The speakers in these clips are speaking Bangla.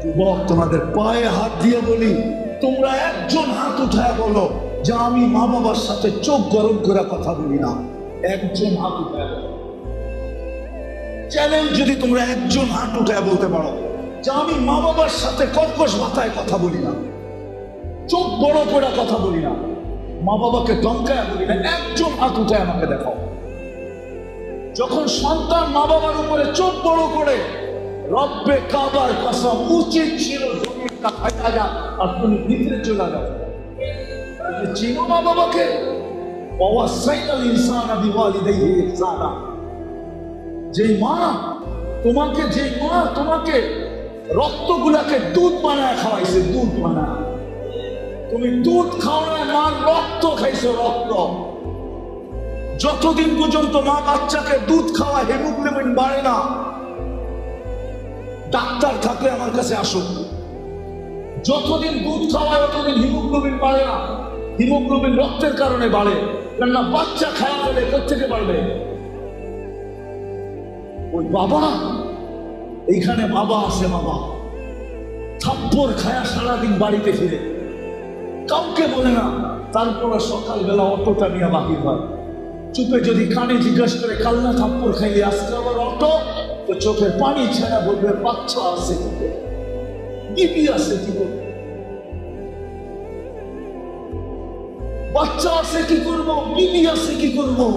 যুবক, তোমাদের পায়ে হাত দিয়ে বলি, তোমরা একজন হাত উঠায় বলো যে আমি মা বাবার সাথে চোখ গরম করে কথা বলি না। একজন হাত উঠায় বলো। চ্যালেঞ্জ যদি তোমরা একজন হাত উঠায় বলতে পারো যে আমি মা বাবার সাথে কর্কশ ভাষায় কথা বলি না, চোখ বড় করে কথা বলি না, মা বাবাকে ধমকায় বলি না, একজন হাত উঠায় আমাকে দেখাও। যখন সন্তান মা বাবার উপরে চোখ বড় করে, রব্বে কাবার কসম, উচিত ছিল জমিটা খাইয়া যা আর তুমি ভিতরে চলে যাও। চিনো মা বাবাকে? ওয়াসাইনাল ইনসানা বিওয়ালিদাইহি ইহসানা। যে মা তোমাকে রক্তগুলাকে দুধ বানায় খাওয়াইছে, দুধ বানায়। তুমি দুধ খাও না, মার রক্ত খাইছো, রক্ত। যতদিন পর্যন্ত মা বাচ্চাকে দুধ খাওয়া, হিমোগ্লোবিন বাড়ে না। ডাক্তার থাকলে আমার কাছে আসুন। যতদিন দুধ খাওয়ায় ততদিন হিমোগ্লোবিন বাড়ে না। হিমোগ্লোবিন রক্তের কারণে বাড়ে, কেননা বাচ্চা খাওয়া গেলে কোথেকে বাড়বে? ওই বাবা, এইখানে বাবা আছে, বাবা থাপ্পড় খায়া সারাদিন বাড়িতে ফিরে, কাউকে বলে না। তারপরে সকালবেলা অটোটা নিয়ে বাহির হয়, চুপে যদি কানে জিজ্ঞাসা করে কাল্লা থাপ্পড় খাইলে আসতে আবার অটো, তো চোখের পানি ছেড়া বলবে বাচ্চা আছে কি করে, বিবি আছে কি করে, বাচ্চা আছে কি করবো, বিবি আছে কি করবো।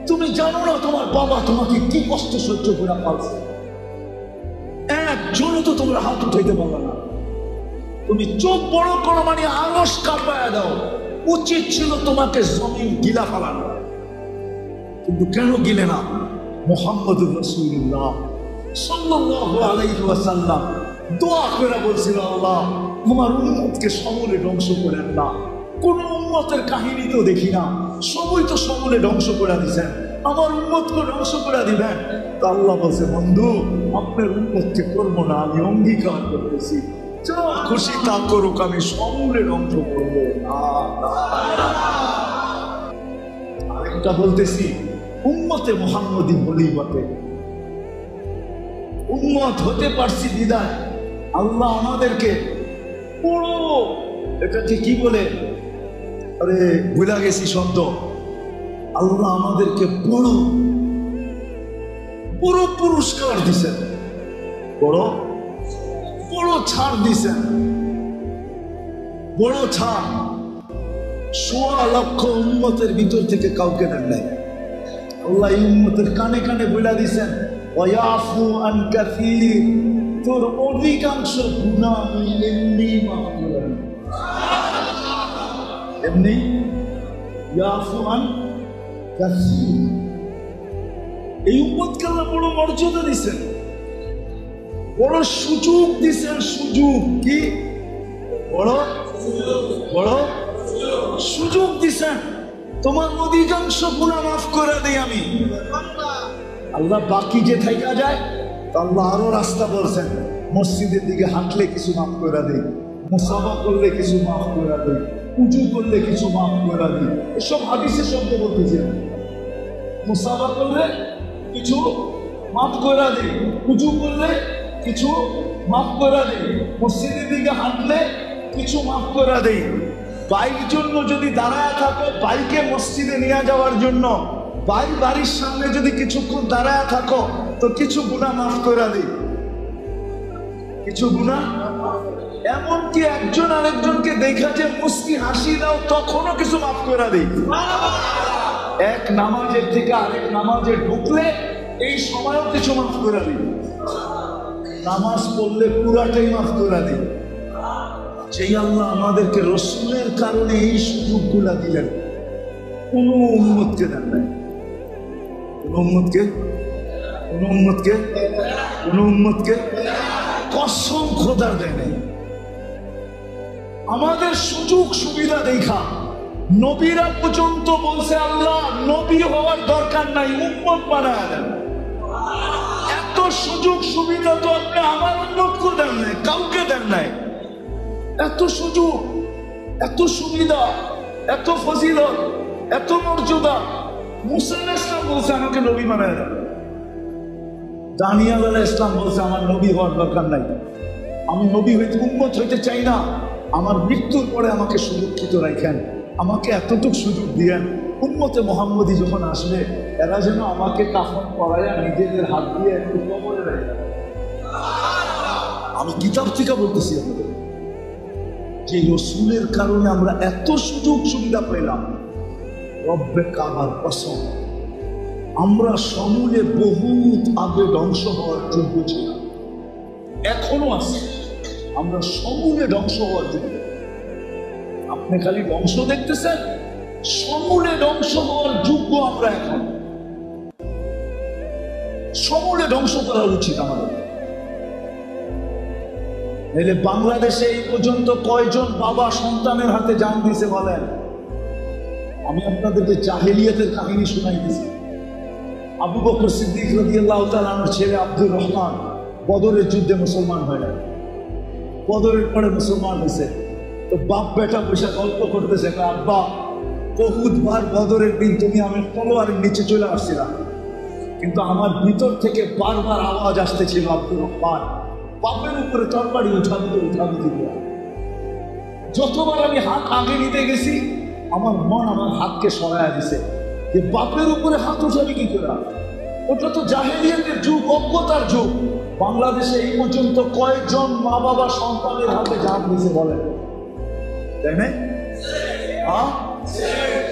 তুমি জানো না তোমার বাবা তোমাকে কি কষ্ট সহ্য করে পালছে। একজনও তো তোমরা হাত উঠাইতে পারো না। তুমি চোখ বড় করো মানে আলস কাঁপায় দাও। উচিত ছিল তোমাকে জমিন গিলা ফেলানো, কিন্তু কেন গিলে না? মুহাম্মদুর রাসূলুল্লাহ সাল্লাল্লাহু আলাইহি ওয়াসাল্লাম দোয়া করে বলছিল, আল্লাহ আমার উম্মতকে সমূলে ধ্বংস করেন না। কোন উম্মতের কাহিনী তো দেখি না, সবই তো সমূলে ধ্বংস করে দিচ্ছেন, আমার উম্মতকে ধ্বংস করে দিবেন। তো আল্লাহ বলছে, বন্ধু আপনার উম্মতকে করবো না, আমি অঙ্গীকার করতেছি, যা খুশি তা করুক, আমি সমূলে ধ্বংস করবো না। আরেকটা বলতেছি, উম্মতে মুহাম্মদী বলেই বটে, উম্মত হতে পারছি বিদায় আল্লাহ আমাদেরকে পুরো, এটাকে কি বলে, আরে ভুলা গেছি শব্দ, আল্লাহ আমাদেরকে বড় বড় পুরস্কার দিছেন, বড় বড় ছাড় দিছেন, বড় ছাড়। ১৬ লক্ষ উম্মতের ভিতর থেকে কাউকে দেন নাই। আল্লাহ এই উম্মতের কানে কানে বলে দিছেন, ওয়ায়াফু আন কাসীর, তোর অধিকাংশ গুনাহ আমি এমনি মাফ করে দিই। এমনি ইয়াফু আন কাসীর। এই উম্মতকে আল্লাহ বড় মর্যাদা দিছেন, বড় সুযোগ দিছেন। সুযোগ কি? বড় বড় সুযোগ দিছেন, তোমার অধিকাংশ গুনাহ মাফ করে দেই আমি। আল্লাহ বাকি যে থাইকা যায়, আল্লাহ আরো রাস্তা বলছেন, মসজিদের দিকে হাঁটলে কিছু মাফ করে দেই, মুসাফা করলে কিছু মাফ করে দেই, উজু করলে কিছু মাফ করে দিই। এসব হাদিসের শব্দ বলতেছি। মুসাফা করলে কিছু মাফ করে দিই, উজু করলে কিছু মাফ করে দিই, মসজিদের দিকে হাঁটলে কিছু মাফ করে দিই। বাইক জন্য যদি দাঁড়ায় থাকো, বাইকে মসজিদে নিয়ে যাওয়ার জন্য বাইক বাড়ির সামনে যদি কিছুক্ষণ দাঁড়ায় থাকো, তো কিছু গুনাহ মাফ করে দিই, কিছু গুনাহ। এমনকি একজন আরেকজনকে দেখা যে মুস্কি হাসি দাও, তখনও কিছু মাফ করে দিই। এক নামাজের থেকে আরেক নামাজে ঢুকলে এই সময়ও কিছু মাফ করে দিই। নামাজ পড়লে পুরাটাই মাফ করে দিই। যেই আল্লাহ আমাদেরকে রসুলের কারণে এই সুযোগগুলা দিলেন, কোন উম্মতকে দেন নাই, কোন উম্মতকে কসম খোদার দেয় নাই। আমাদের সুযোগ সুবিধা দেখা নবীরা পর্যন্ত বলছে, আল্লাহ নবী হওয়ার দরকার নাই, উম্মত বানায় দেন। এত সুযোগ সুবিধা তো আপনি আমার উম্মতকে দেন নাই, কাউকে দেন নাই। এত সুযোগ, এত সুবিধা, এত ফজিলত, এত মর্যাদা। মুসা আলাইহিস সালাম বলছে আমাকে নবী বানায় দেন। দানিয়েল আলাইহিস সালাম বলছে আমার নবী হওয়ার দরকার নাই। আমি নবী হইতে উম্মত হইতে চাই না, আমার মৃত্যুর পরে আমাকে সুরক্ষিত রাখেন, আমাকে এতটুকু সুযোগ দিয়েন, উম্মতে মোহাম্মদী যখন আসবে এরা যেন আমাকে কাফন পরাইয়া নিজেদের হাত দিয়ে একটু কবরে রাখেন। আমি কিতাব থেকে বলতেছি আপনাদের, যে রসুলের কারণে আমরা এত সুযোগ সুবিধা পেলাম। রব্বে কাবার কসম, আমরা সমূলে বহুত আগে ধ্বংস হওয়ার যোগ্য ছিলাম, এখনো আছে, আমরা সমূলে ধ্বংস হওয়ার যোগ্য। আপনি খালি ধ্বংস দেখতেছেন, সমূলে ধ্বংস হওয়ার যোগ্য আমরা এখন। সমূলে ধ্বংস করা উচিত আমাদের। নাইলে বাংলাদেশে এই পর্যন্ত কয়জন বাবা সন্তানের হাতে জান দিয়েছে বলেন? আমি আপনাদেরকে জাহেলিয়াতের কাহিনী শুনাইতেছি। আবু বকর সিদ্দিক রাদিয়াল্লাহু তাআলা আনহুর ছেলে আব্দুর রহমান বদরের যুদ্ধে মুসলমান হয় না, বদরের পরে মুসলমান হয়েছে। তো বাপ বেটা বসে গল্প করতেছে, আব্বা বহুতবার বদরের দিন তুমি আমি তলোয়ারের নিচে চলে আসছিলাম, কিন্তু আমার ভিতর থেকে বারবার আওয়াজ আসতেছিল, আব্দুর রহমান বাপের উপরে তরবারি উঠাবি তো উঠাবি দিব। যতবার আমি হাত আগে নিতে গেছি আমার মন আমার হাতকে সরাইয়া দিছে, যে বাপের উপরে হাত উঠাবি কি করে? ওটা তো জাহেলিয়াতের যুগ, অজ্ঞতার যুগ। বাংলাদেশে এই পর্যন্ত কয়েকজন মা বাবা সন্তানের হাতে জান দিয়েছে বলেন? তাই না?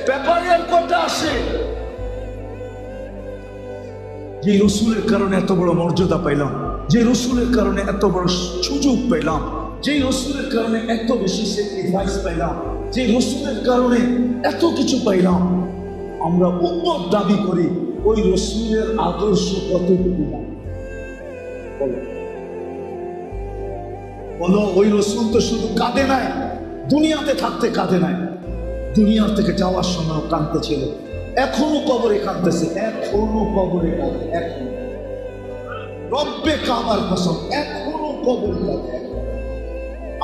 পেপারে আর কটা আসে? যে রসুলের কারণে এত বড় মর্যাদা পাইলাম, যে রসুলের কারণে এত বড় সুযোগ পেলাম, যে রসুলের কারণে এত বেশি স্যাক্রিফাইস পাইলাম, যে রসুলের কারণে এত কিছু পাইলাম, আমরা উম্মত দাবি করি। ওই রসুলের আদর্শ কতটুকু? বলো, ওই রসুল তো শুধু কাঁদে নাই, দুনিয়াতে থাকতে কাঁদে নাই, দুনিয়া থেকে যাওয়ার সময় কাঁদতে ছিল, এখনো কবরে কাঁদতেছে, এখনো কবরে কাঁদে, এখনো। রব্বে কাবার কসম, এখনো কবরে কাঁদে।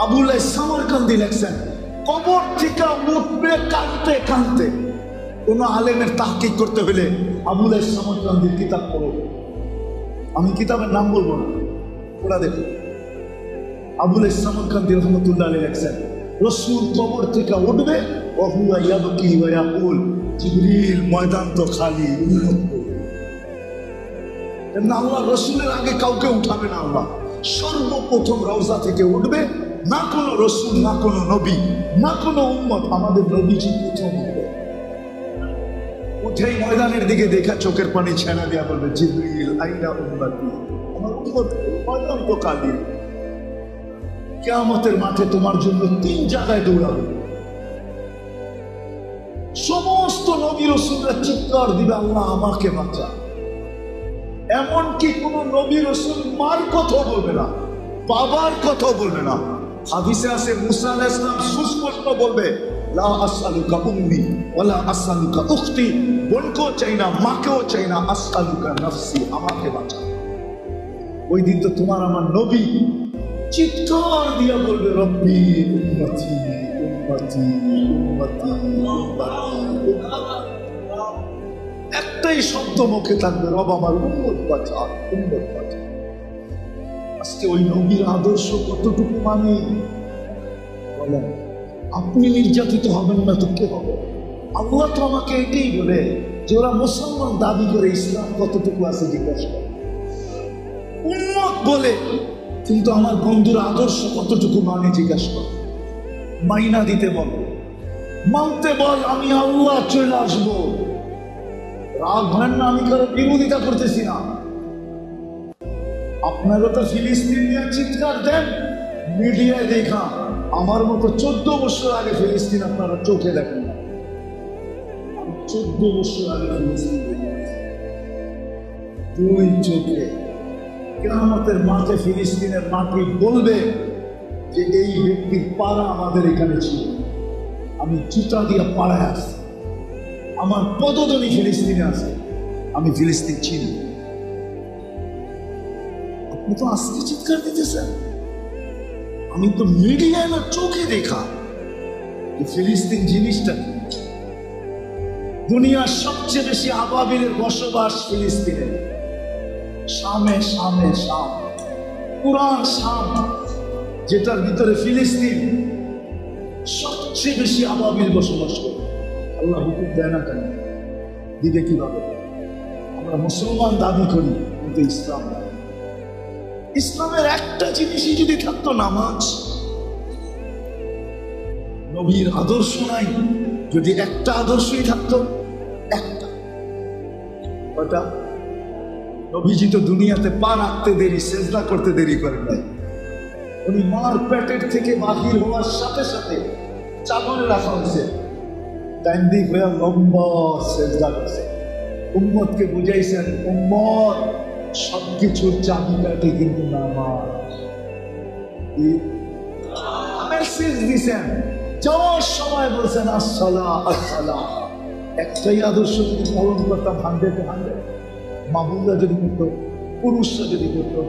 আবুল্লাহ সামরকান্দি লেখছেন, কবর থেকে উঠবে কাঁদতে কাঁদতে। কোন আলেমের তাহকিক করতে হলে আবুল্লাহ সামরকান্দির কিতাব পড়ো। আমি কিতাবের নাম বলবো না, ওরা দেখো। আবুল্লাহ সামরকান্দি রহমতুল্লাহ আলাইহি লেখছেন, রসুল কবর থেকে উঠবে, ওহুয়া ইয়াবকি ওয়া ইয়াকুল জিবরিল ময়দান তো খালি, আল্লাহ রসুলের আগে কাউকে উঠাবে না। আল্লাহ সর্বপ্রথম রওজা থেকে উঠবে, না কোনো রসুল, না কোনো নবী, না কোনো উম্মত, আমাদের নবীজি প্রথম উঠবে। উঠেই ময়দানের দিকে দেখা চোখের পানি ছেড়া দিয়া বলবে, জিবরিল আইনা উম্মতি, আমার উম্মত ময়দান তো খালি। কিয়ামতের মাঠে তোমার জন্য 3 জায়গায় দৌড়াবে। সমস্ত নবী রাসূলরা চিৎকার দিবে, আল্লাহ আমাকে বাঁচা। এমনকি কোন নবী রাসূল মার কথা বলবে না, বাবার কথা বলবে না। হাদিসে আছে মুসা আলাইহিস সালাম সুস্পষ্ট বলবে, লা আসআলুকা উম্মি ওয়ালা আসআলুকা উখতি, বোনকেও চাই না, মাকেও চাই না, আসআলুকা নাফসি, আমাকে বাঁচা। ওই দিন তো তোমার আমার নবী চিৎকার দিয়া বলবে, রব্বি উম্মতি উম্মতি উম্মতি উম্মতি। একটাই শব্দ মুখে থাকবে, রব আমার উম্মত বাঁচা, উম্মত বাঁচা। আজকে ওই নবীর আদর্শ কতটুকু মানে বলেন? আপনি নির্যাতিত হবেন না তো কে হবে? আল্লাহ তো আমাকে এটাই বলে যে ওরা মুসলমান দাবি করে, ইসলাম কতটুকু আছে জিজ্ঞাসা করে। উম্মত বলে, কিন্তু আমার বন্ধুর আদর্শ কতটুকু মানে জিজ্ঞাসা করে। মাইনা দিতে বল, মানতে বল, আমি আল্লাহ চলে আসবো। রাগ হয় না, আমি কারো বিরোধিতা করতেছি না। আপনারও তো ফিলিস্তিন নিয়ে চিৎকার দেন, মিডিয়ায় দেখা। আমার মতো 14 বছর আগে ফিলিস্তিন আপনারা চোখে দেখেন না। 14 বছর আগে ফিলিস্তিন দেখেছি 2 চোখে। কিয়ামতের মাঠে ফিলিস্তিনের মাটি বলবে যে এই ব্যক্তির পাড়া আমাদের এখানে ছিল, আমি জুতা দিয়ে পাড়ায় আসছি, আমার পদধ্বনি ফিলিস্তিনে আছে, আমি ফিলিস্তিন চিনি। আপনি তো আজকে চিৎকার দিতেছেন, আমি তো মিডিয়ায় না চোখে দেখা ফিলিস্তিন জিনিসটা। দুনিয়ার সবচেয়ে বেশি আবাবিলের বসবাস ফিলিস্তিনে, শামে শামে শাম, কুরআন শাম, যেটার ভিতরে ফিলিস্তিন সবচেয়ে বেশি আবাবিল বসবাস করে। আল্লাহ হুকুম দেয় না কেন? দিবে কিভাবে? আমরা মুসলমান দাবি করি, কিন্তু ইসলাম না। ইসলামের একটা জিনিসই যদি থাকতো, নামাজ। নবীর আদর্শ নাই, যদি একটা আদর্শই থাকতো, একটা ওটা। নবীজি তো দুনিয়াতে পা রাখতে দেরি, সেজদা করতে দেরি করে নাই। উনি মার পেটের থেকে বাহির হওয়ার সাথে সাথে চাদরে রাখা হয়েছে, ডাইন দিক হয়ে লম্বা সেজদা করছে। উম্মতকে বুঝাইছেন, উম্মত সবকিছুর চাবিকাঠি কিন্তু নামাজ। মেসেজ দিছেন, যাওয়ার সময় বলছেন আসসালাহ আসসালাহ। একটাই আদর্শ যদি পালন করতাম 100-100, মামুনরা যদি করতো, পুরুষরা যদি করতো,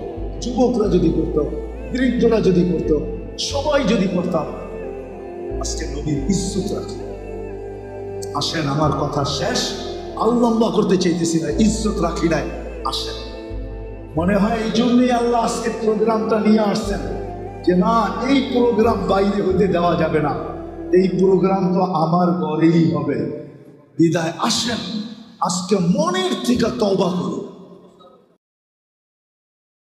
যুবকরা যদি করতো, বৃদ্ধরা যদি করতো, সবাই যদি করতাম, আজকে নবীর ইজ্জত রাখি। আসেন, আমার কথা শেষ, আর লম্বা করতে চাইতেছি না, ইজ্জত রাখি নাই। আসেন, মনে হয় এই জন্যই আল্লাহ আজকে প্রোগ্রামটা নিয়ে আসছেন, যে না, এই প্রোগ্রাম বাইরে হতে দেওয়া যাবে না, এই প্রোগ্রাম তো আমার ঘরেই হবে। বিদায় আসেন, আজকে মনের থেকে তওবা করুন।